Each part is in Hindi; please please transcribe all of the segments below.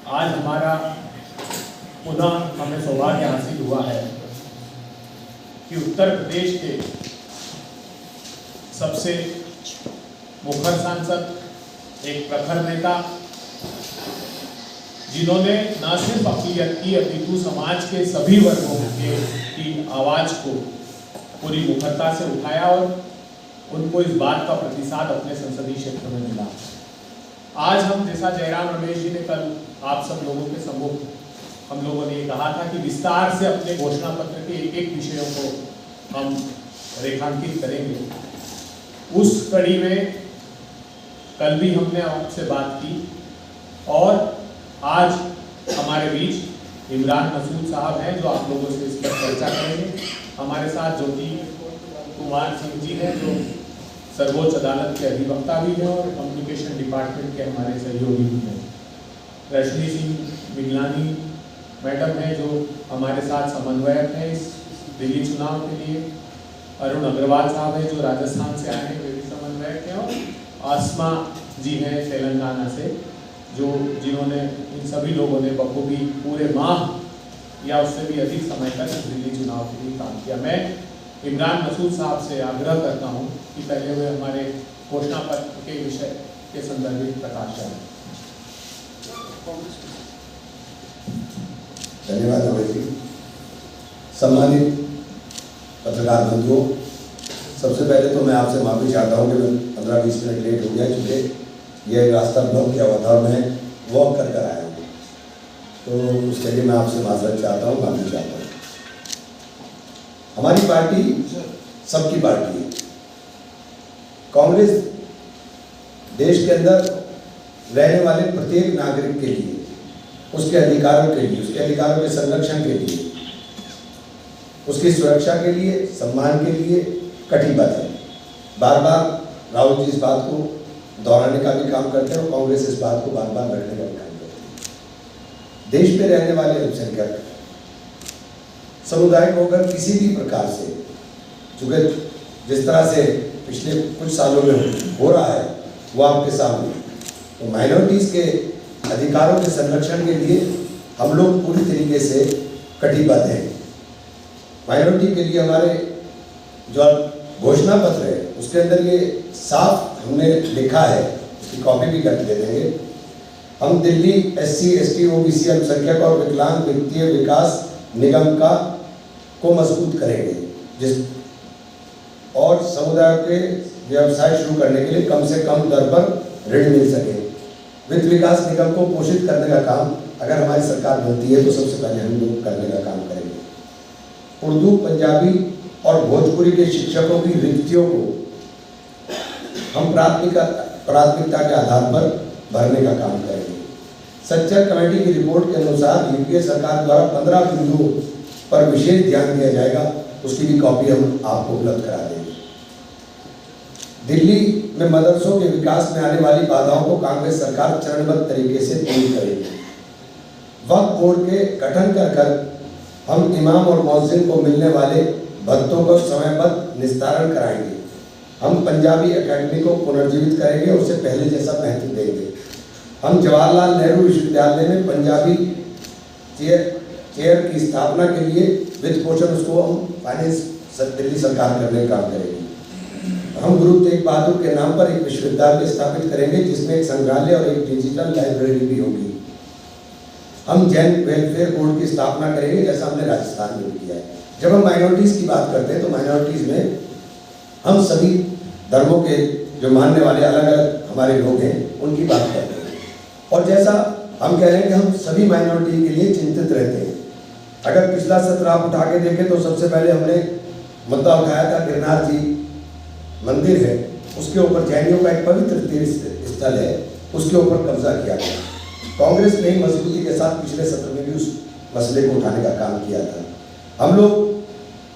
आज हमारा पुनः हमें सौभाग्य हासिल हुआ है कि उत्तर प्रदेश के सबसे मुखर सांसद, एक प्रखर नेता, जिन्होंने न सिर्फ अक़लियत की अपितु समाज के सभी वर्गों की आवाज को पूरी मुखरता से उठाया और उनको इस बात का प्रतिसाद अपने संसदीय क्षेत्र में मिला। आज हम, जैसा जयराम रमेश जी ने कल आप सब लोगों के सम्मुख हम लोगों ने कहा था कि विस्तार से अपने घोषणा पत्र के एक एक विषयों को हम रेखांकित करेंगे, उस कड़ी में कल भी हमने आपसे बात की और आज हमारे बीच इमरान मसूद साहब हैं जो आप लोगों से इस पर चर्चा करेंगे। हमारे साथ ज्योति कुमार सिंह जी हैं जो सर्वोच्च अदालत के अधिवक्ता भी हैं और कम्युनिकेशन डिपार्टमेंट के हमारे सहयोगी भी हैं। रश्मि सिंह मिगलानी मैडम हैं जो हमारे साथ समन्वयक हैं इस दिल्ली चुनाव के लिए। अरुण अग्रवाल साहब हैं जो राजस्थान से आए हैं, वे भी समन्वयक हैं। और आसमा जी हैं तेलंगाना से, जिन्होंने इन सभी लोगों ने बखूबी पूरे माह या उससे भी अधिक समय तक दिल्ली चुनाव के लिए काम किया। मैं इमरान मसूद साहब से आग्रह करता हूं कि पहले वे हमारे घोषणा पत्र के विषय के संदर्भ में प्रकाश डालें। धन्यवाद अभय जी। सम्मानित पत्रकार बंधुओं, सबसे पहले तो मैं आपसे माफी चाहता हूं कि मैं 15-20 मिनट लेट हो गया, क्योंकि यह रास्ता ब्लॉक किया हुआ था और मैं वॉक कर आया हूँ, तो उसके लिए मैं आपसे माफी चाहता हूँ, माफी चाहता हूँ। हमारी पार्टी सबकी पार्टी है। कांग्रेस देश के अंदर रहने वाले प्रत्येक नागरिक के लिए, उसके अधिकारों के लिए, उसके अधिकारों के संरक्षण के लिए, उसकी सुरक्षा के लिए, सम्मान के लिए कटिबद्ध है। बार बार राहुल जी इस बात को दोहराने का भी काम करते हैं और कांग्रेस इस बात को बार बार रखने का भी काम करती है। देश में रहने वाले अल्पसंख्यक समुदाय को अगर किसी भी प्रकार से, चूँकि जिस तरह से पिछले कुछ सालों में हो रहा है वो आपके सामने, तो माइनॉरिटीज़ के अधिकारों के संरक्षण के लिए हम लोग पूरी तरीके से कटिबद्ध हैं। माइनॉरिटी के लिए हमारे जो घोषणा पत्र है उसके अंदर ये साफ हमने लिखा है, इसकी कॉपी भी करके दे देंगे। हम दिल्ली SC ST OBC अल्पसंख्यक और विकलांग वित्तीय विकास निगम को मजबूत करेंगे, जिस और समुदाय के व्यवसाय शुरू करने के लिए कम से कम दर पर ऋण मिल सके। वित्त विकास निगम को पोषित करने का काम अगर हमारी सरकार बनती है तो सबसे पहले हम लोग करने का काम करेंगे। उर्दू, पंजाबी और भोजपुरी के शिक्षकों की रिक्तियों को हम प्राथमिकता के आधार पर भरने का काम करेंगे। सच्चर कमेटी की रिपोर्ट के अनुसार यूपीए सरकार द्वारा 15 बिंदुओं पर विशेष ध्यान दिया जाएगा, उसकी भी कॉपी हम आपको उपलब्ध करा देंगे। दिल्ली में मदरसों के विकास में आने वाली बाधाओं को कांग्रेस सरकार चरणबद्ध तरीके से दूर करेगी। वक्फ बोर्ड के गठन कर हम इमाम और मौज़िन को मिलने वाले भत्तों को समयबद्ध निस्तारण कराएंगे। हम पंजाबी एकेडमी को पुनर्जीवित करेंगे और उसे पहले जैसा महत्व देंगे। हम जवाहरलाल नेहरू विश्वविद्यालय में पंजाबी चेयर की स्थापना के लिए वित्त पोषण उसको हम फाइनेंस दिल्ली सरकार करने का काम करेगी। हम गुरु तेग बहादुर के नाम पर एक विश्वविद्यालय स्थापित करेंगे जिसमें एक संग्रहालय और एक डिजिटल लाइब्रेरी भी होगी। हम जैन वेलफेयर बोर्ड की स्थापना करेंगे जैसा हमने राजस्थान में भी किया है। जब हम माइनॉरिटीज़ की बात करते हैं तो माइनॉरिटीज़ में हम सभी धर्मों के जो मानने वाले अलग अलग हमारे लोग हैं उनकी बात करते हैं, और जैसा हम कह रहे हैं कि हम सभी माइनॉरिटी के लिए चिंतित रहते हैं। अगर पिछला सत्र आप उठा के देखें तो सबसे पहले हमने मुद्दा उठाया था गिरनार जी मंदिर है, उसके ऊपर जैनियों का एक पवित्र तीर्थ स्थल है, उसके ऊपर कब्जा किया गया। कांग्रेस ने मजबूती के साथ पिछले सत्र में भी उस मसले को उठाने का काम किया था। हम लोग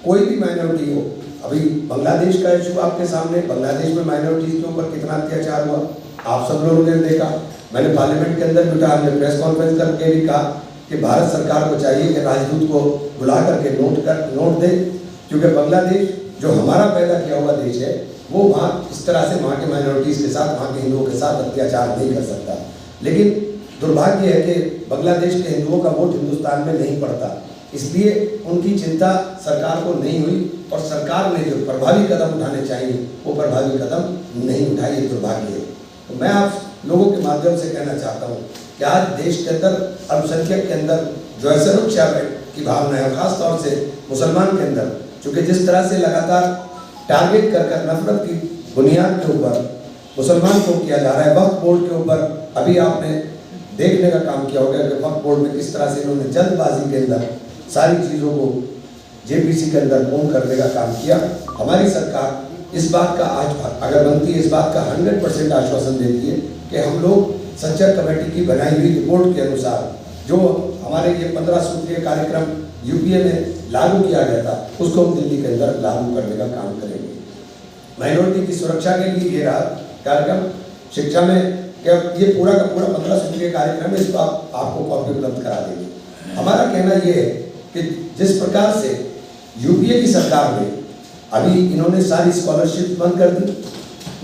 कोई भी माइनॉरिटी हो, अभी बांग्लादेश का इशू आपके सामने, बांग्लादेश में माइनॉरिटीज़ के ऊपर कितना अत्याचार हुआ आप सब लोगों ने देखा। मैंने पार्लियामेंट के अंदर भी उठा, हमने प्रेस कॉन्फ्रेंस करके भी कहा कि भारत सरकार को चाहिए कि राजदूत को बुला करके नोट दे, क्योंकि बांग्लादेश जो हमारा पैदा किया हुआ देश है वो वहाँ इस तरह से वहाँ के माइनॉरिटीज़ के साथ, वहाँ के हिंदुओं के साथ अत्याचार नहीं कर सकता। लेकिन दुर्भाग्य है कि बांग्लादेश के हिंदुओं का वोट हिंदुस्तान में नहीं पड़ता, इसलिए उनकी चिंता सरकार को नहीं हुई और सरकार ने जो प्रभावी कदम उठाने चाहिए वो प्रभावी कदम नहीं उठाए, ये दुर्भाग्य है। तो मैं आप लोगों के माध्यम से कहना चाहता हूँ कि आज देश के अंदर अल्पसंख्यक के अंदर जो है सुरक्षा की भावना है, खासतौर से मुसलमान के अंदर, चूँकि जिस तरह से लगातार टारगेट कर नफरत की बुनियाद के ऊपर मुसलमान को किया जा रहा है, वक्फ बोर्ड के ऊपर अभी आपने देखने का काम किया होगा कि वक्फ बोर्ड में किस तरह से इन्होंने जल्दबाजी के अंदर सारी चीज़ों को जेपीसी के अंदर पूर्ण करने का काम किया। हमारी सरकार इस बात का आज अगर बनती है, इस बात का 100% आश्वासन देती है कि हम लोग सच्चर कमेटी की बनाई हुई रिपोर्ट के अनुसार जो हमारे ये 15 सूत्रीय कार्यक्रम यूपीए में लागू किया गया था उसको हम दिल्ली के अंदर लागू करने का काम करेंगे। माइनॉरिटी की सुरक्षा के लिए ये रहा कार्यक्रम, शिक्षा में क्या ये पूरा का पूरा 15 सूत्रीय कार्यक्रम है, इसको आपको कॉपी उपलब्ध करा देंगे। हमारा कहना ये है कि जिस प्रकार से यूपीए की सरकार ने अभी इन्होंने सारी स्कॉलरशिप बंद कर दी,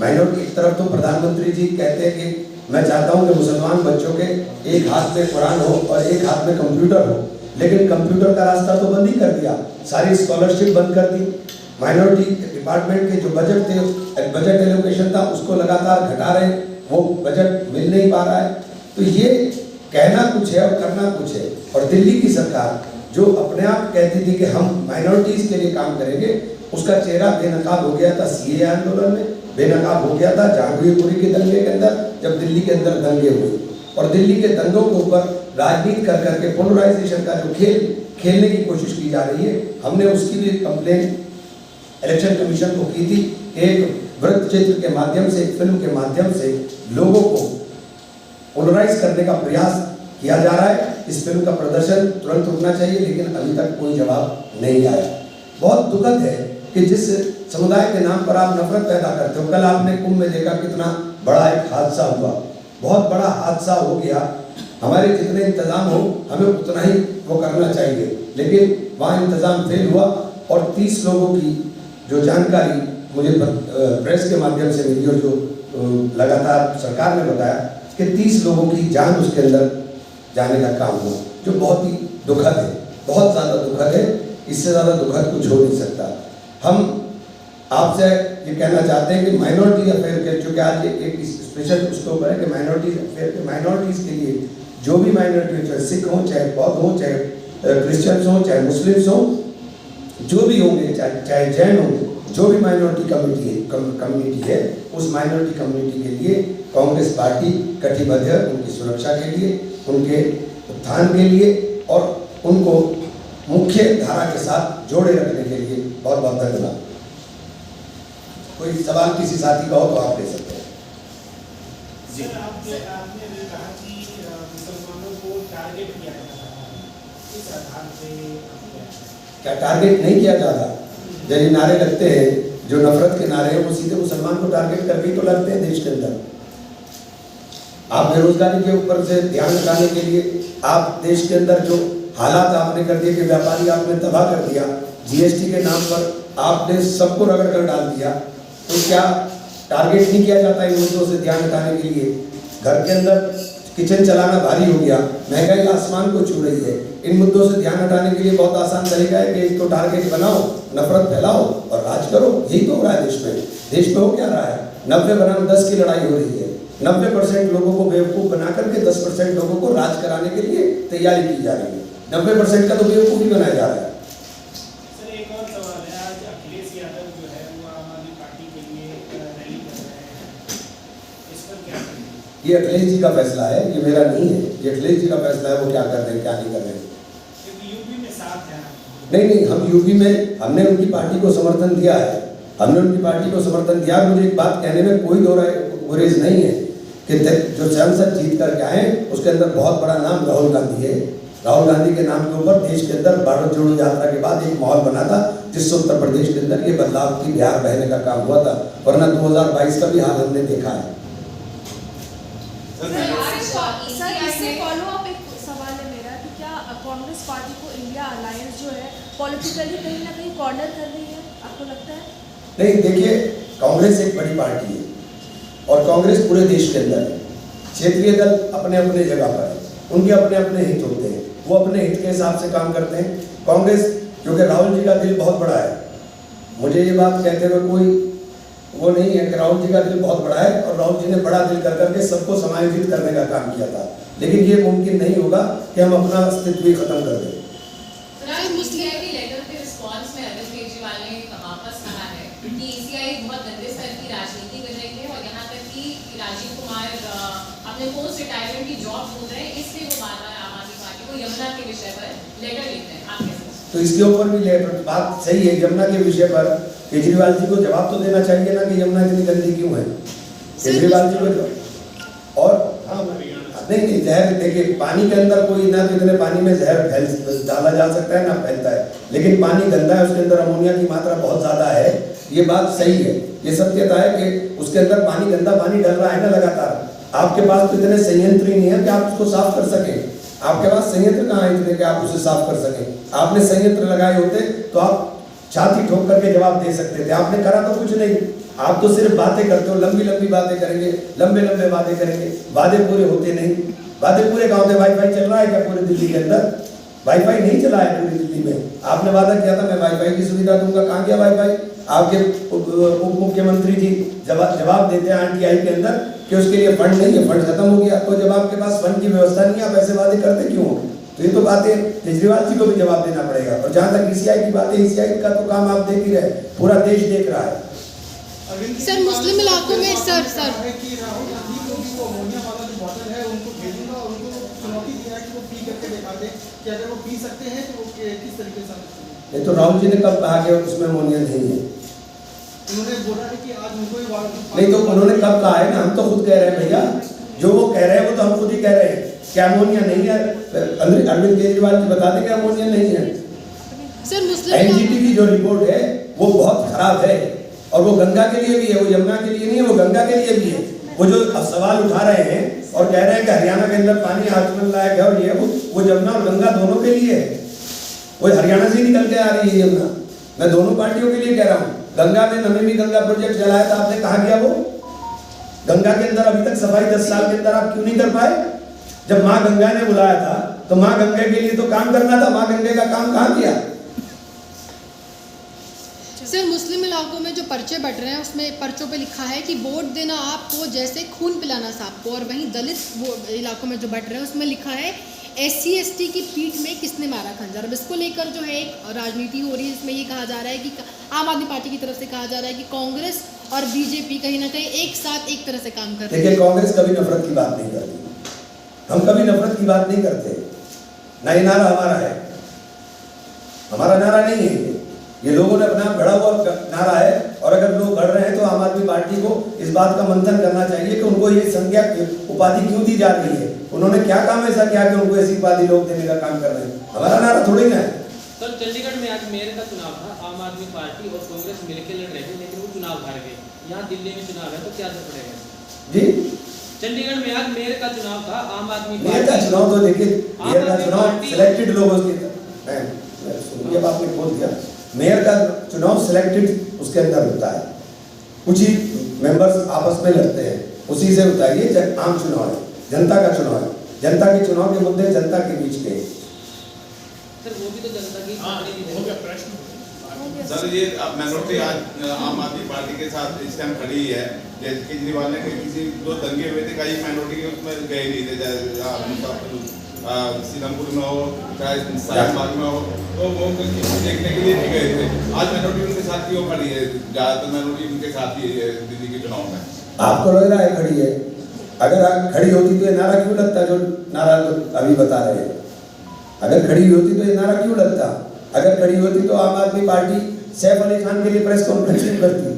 माइनॉरिटी की तरफ तो प्रधानमंत्री जी कहते हैं कि मैं चाहता हूं कि मुसलमान बच्चों के एक हाथ में कुरान हो और एक हाथ में कंप्यूटर हो, लेकिन कंप्यूटर का रास्ता तो बंद ही कर दिया, सारी स्कॉलरशिप बंद कर दी। माइनॉरिटी डिपार्टमेंट के जो बजट थे, बजट एलोकेशन था, उसको लगातार घटा रहे, वो बजट मिल नहीं पा रहा है। तो ये कहना कुछ है और करना कुछ है। और दिल्ली की सरकार जो अपने आप कहती थी कि हम माइनॉरिटीज के लिए काम करेंगे, उसका चेहरा बेनकाब हो गया था सीए आंदोलन में, बेनकाब हो गया था जहांगीरपुरी के दंगे के अंदर, जब दिल्ली के अंदर दंगे हुए और दिल्ली के दंगों के ऊपर राजनीति कर करके पोलराइजेशन का जो खेल खेलने की कोशिश की जा रही है, हमने उसकी भी कंप्लेन इलेक्शन कमीशन को की थी। एक वृत्त चित्र के माध्यम से, एक फिल्म के माध्यम से लोगों को पोलराइज करने का प्रयास किया जा रहा है। इस फिल्म का प्रदर्शन तुरंत रुकना चाहिए, लेकिन अभी तक कोई जवाब नहीं आया। बहुत दुखद है कि जिस समुदाय के नाम पर आप नफरत पैदा करते हो, कल आपने कुंभ में देखा कितना बड़ा एक हादसा हुआ, बहुत बड़ा हादसा हो गया। हमारे जितने इंतजाम हो हमें उतना ही वो करना चाहिए, लेकिन वहाँ इंतजाम फेल हुआ और 30 लोगों की जो जानकारी मुझे प्रेस के माध्यम से मिली और जो लगातार सरकार ने बताया कि 30 लोगों की जान उसके अंदर जाने का काम हुआ, जो बहुत ही दुखद है, बहुत ज़्यादा दुखद है। इससे ज़्यादा दुखद कुछ हो नहीं सकता। हम आपसे ये कहना चाहते हैं कि माइनॉरिटी अफेयर के, चूँकि आज एक स्पेशल उसके ऊपर है कि माइनॉरिटी अफेयर के, माइनॉरिटीज़ के लिए जो भी माइनॉरिटी, चाहे सिख हों, चाहे बौद्ध हों, चाहे क्रिश्चियंस हों, चाहे मुस्लिम्स हों, जो भी होंगे, चाहे जैन होंगे, जो भी माइनॉरिटी कम्युनिटी है, उस माइनॉरिटी कम्युनिटी के लिए कांग्रेस पार्टी कटिबद्ध है, उनकी सुरक्षा के लिए, उनके उत्थान के लिए और उनको मुख्य धारा के साथ जोड़े रखने के लिए। बहुत बहुत धन्यवाद। कोई सवाल किसी साथी का हो तो आप ले सकते हैं। सर, आपने भी कहा कि मुसलमानों को टारगेट किया जाता है, इस आधार पे क्या टारगेट नहीं किया जाता? जब ये नारे लगते हैं, जो नफरत के नारे हैं, वो सीधे मुसलमान को टारगेट करके तो लगते हैं देश के अंदर। आप बेरोजगारी के ऊपर से ध्यान हटाने के लिए आप देश के अंदर जो हालात आपने कर दिए कि व्यापारी आपने तबाह कर दिया, जीएसटी के नाम पर आपने सबको रगड़ कर डाल दिया, तो क्या टारगेट नहीं किया जाता इन मुद्दों से ध्यान हटाने के लिए? घर के अंदर किचन चलाना भारी हो गया, महंगाई आसमान को छू रही है, इन मुद्दों से ध्यान हटाने के लिए बहुत आसान तरीका है कि एक तो टारगेट बनाओ, नफरत फैलाओ और राज करो। यही तो हो रहा है देश में। देश में हो क्या रहा है? 90 बनाम 10 की लड़ाई हो रही है। 90% लोगों को बेवकूफ़ बना करके 10% लोगों को राज कराने के लिए तैयारी की जा रही है। 90% का तो बेवकूफ़ ही बनाया जा रहा है। सर, एक और सवाल है, आज अखिलेश यादव जो है वो आम आदमी पार्टी के लिए रैली कर रहे हैं, इस पर क्या करेंगे? ये अखिलेश जी का फैसला है, ये मेरा नहीं है। ये अखिलेश जी का फैसला है, वो क्या कर रहे हैं क्या नहीं कर रहे हैं। क्योंकि यूपी में साथ है। नहीं, हम यूपी में हमने उनकी पार्टी को समर्थन दिया है, हमने उनकी पार्टी को समर्थन दिया। मुझे एक बात कहने में कोई गुरेज नहीं है कि जो सांसद जीत करके आए उसके अंदर बहुत बड़ा नाम राहुल गांधी है। राहुल गांधी के नाम के ऊपर देश के अंदर भारत जोड़ो यात्रा के बाद एक माहौल बना था, जिससे उत्तर प्रदेश के अंदर ये बदलाव की बिहार बहने का काम हुआ था, वरना 2022 का भी हाल हमने देखा है। सर, इससे फॉलो अप एक सवाल है मेरा कि क्या कांग्रेस पार्टी को इंडिया अलायंस जो है पॉलिटिकली कहीं ना कहीं कॉर्नर कर रही है, आपको लगता है? नहीं, देखिए, कांग्रेस एक बड़ी पार्टी है और कांग्रेस पूरे देश के अंदर है। क्षेत्रीय दल अपने अपने जगह पर है, उनके अपने अपने हित होते हैं, वो अपने हित के हिसाब से काम करते हैं। कांग्रेस, क्योंकि राहुल जी का दिल बहुत बड़ा है, मुझे ये बात कहते हुए कोई वो नहीं है कि राहुल जी का दिल बहुत बड़ा है और राहुल जी ने बड़ा दिल कर करके सबको समायोजित करने का काम किया था, लेकिन ये मुमकिन नहीं होगा कि हम अपना अस्तित्व ही खत्म कर दें। लेटर के रिस्पांस में अरविंद केजरीवाल ने वापस कहा है कि ईसीआई बहुत गंदे स्तर की राजनीति कर रही है और यहाँ तक कि राजीव कुमार अपने पोस्ट रिटायरमेंट की जॉब ढूंढ रहे हैं, इसलिए वो बार-बार आम आदमी पार्टी को यमुना के विषय पर लेटर लिखते हैं। आप कैसे? तो इसके ऊपर भी लेटर, बात सही है, यमुना के विषय पर केजरीवाल जी को जवाब तो देना चाहिए ना कि यमुना इतनी गंदी क्यों है। केजरीवाल जी को और नहीं, जहर देखिए, पानी के अंदर कोई ना तो इतने पानी में जहर डाला जा सकता है ना फैलता है, लेकिन पानी गंदा है, उसके अंदर अमोनिया की मात्रा बहुत ज्यादा है, ये बात सही है, ये सत्यता है कि उसके अंदर पानी, गंदा पानी डल रहा है ना लगातार। आपके पास तो इतने संयंत्र ही नहीं है कि आप उसको साफ कर सकें, आपके पास संयंत्र कहाँ है इतने कि आप उसे साफ कर सकें। आपने संयंत्र लगाए होते तो आप छाती ठोक करके जवाब दे सकते थे, आपने करा तो कुछ नहीं, आप तो सिर्फ बातें करते हो, लंबी लंबी बातें करेंगे, लंबे लंबे वादे करेंगे, वादे पूरे होते नहीं। वादे पूरे कहाँ होते? वाईफाई चल रहा है क्या पूरी दिल्ली के अंदर? वाईफाई नहीं चला है पूरी दिल्ली में। आपने वादा किया था मैं वाईफाई की सुविधा दूंगा, कहाँ गया वाईफाई? आपके उप मुख्यमंत्री जी जवाब देते हैं आरटीआई के अंदर कि उसके लिए फंड नहीं है, फंड खत्म हो गया। तो जब आपके पास फंड की व्यवस्था नहीं है, आप ऐसे वादे करते क्यों हो? तो ये तो बातें केजरीवाल जी को भी जवाब देना पड़ेगा। और जहाँ तक ईसीआई की बात है, ईसीआई का तो काम आप देख ही रहे, पूरा देश देख रहा है। सर मुस्लिम इलाकों में सर है कि राहुल गांधी को भी वो अमोनिया वाला जो बॉटल है उनको भेजूंगा और उनको चुनौती दिया है कि वो पी करके दिखा दे कि अगर वो पी सकते हैं तो वो किस तरीके से। नहीं तो राहुल जी ने कब कहा कि उसमें अमोनिया नहीं है? उन्होंने बोला है कि आज उनको ही नहीं तो उन्होंने कब कहा है ना, हम तो खुद कह रहे हैं भैया, जो वो कह रहे हैं वो तो हम खुद ही कह रहे हैं कि अमोनिया नहीं है। अरविंद केजरीवाल जी बता दें कि अमोनिया नहीं है। सर मुस्लिम एनजीटी की जो रिपोर्ट है वो बहुत खराब है और वो गंगा के लिए भी है, वो यमुना के लिए नहीं है, वो गंगा के लिए भी है। वो जो सवाल उठा रहे हैं और कह रहे हैं कि हरियाणा के अंदर पानी आचमन लायक है और ये वो यमुना और गंगा दोनों के लिए है। वो हरियाणा से निकल के आ रही है यमुना, मैं दोनों पार्टियों के लिए कह रहा हूँ। गंगा में नमामि गंगा प्रोजेक्ट चलाया था आपने, कहा गया वो? गंगा के अंदर अभी तक सफाई 10 साल के अंदर आप क्यों नहीं कर पाए? जब माँ गंगा ने बुलाया था तो माँ गंगा के लिए तो काम करना था, माँ गंगा का काम कहाँ किया? सर मुस्लिम इलाकों में जो पर्चे बट रहे हैं उसमें पर्चों पे लिखा है कि वोट देना आपको जैसे खून पिलाना सांप को, और वहीं दलित इलाकों में जो बट रहे हैं उसमें लिखा है SC ST की पीठ में किसने मारा खंजर। अब इसको लेकर जो है एक राजनीति हो रही है, इसमें ये कहा जा रहा है कि आम आदमी पार्टी की तरफ से कहा जा रहा है कि कांग्रेस और बीजेपी कहीं ना कहीं एक साथ एक तरह से काम कर रही है। देखिए, कांग्रेस कभी नफरत की बात नहीं करती, हम कभी नफरत की बात नहीं करते, ना ये नारा हमारा है, हमारा नारा नहीं है ये लोगों ने अपना गढ़ा हुआ नारा है। और अगर लोग गढ़ रहे हैं तो आम आदमी पार्टी को इस बात का मंथन करना चाहिए कि उनको ये संज्ञा उपाधि क्यों दी जा रही है, उन्होंने क्या काम ऐसा किया कि उनको ऐसी उपाधि लोग देने का काम कर रहे हैं। हमारा नारा थोड़ी ना है। सर चंडीगढ़ में आज मेयर का चुनाव था, आम आदमी पार्टी और कांग्रेस मिलकर लड़ रहे थे, लेकिन वो चुनाव हार गए। यहाँ दिल्ली में चुनाव है तो क्या असर पड़ेगा जी? चंडीगढ़ में आज मेयर का चुनाव था, आम आदमी मेयर का चुनाव तो देखिए, मेयर का चुनाव सिलेक्टेड लोगों के, ये बात आपने बोल दिया, मेयर का चुनाव सिलेक्टेड उसके अंदर होता है, कुछ ही मेंबर्स आपस में लड़ते हैं, उसी से होता है। ये आम चुनाव है, जनता का चुनाव है, जनता के चुनाव के मुद्दे जनता के बीच के। सर वो भी तो जनता की हो गया प्रश्न। सर ये माइनॉरिटी आज आम आदमी पार्टी के साथ इस टाइम खड़ी है। जैसे केजरीवाल ने किसी दो दंगे हुए थे, कई माइनॉरिटी के उसमें गए नहीं थे, सीलमपुर में हो चाहे साहिबाग में हो, तो वो देखने के लिए नहीं गए थे। आज माइनॉरिटी उनके साथ क्यों खड़ी है? ज़्यादातर माइनॉरिटी उनके साथ ही है दिल्ली के चुनाव में। आपको लग रहा है खड़ी है? अगर आप खड़ी होती तो ये नारा क्यों लगता जो नारा अभी बता रहे हैं? अगर खड़ी होती तो ये नारा क्यों लगता? अगर खड़ी होती तो आम आदमी पार्टी सैफ अली खान के लिए प्रेस कॉन्फ्रेंस क्यों करती?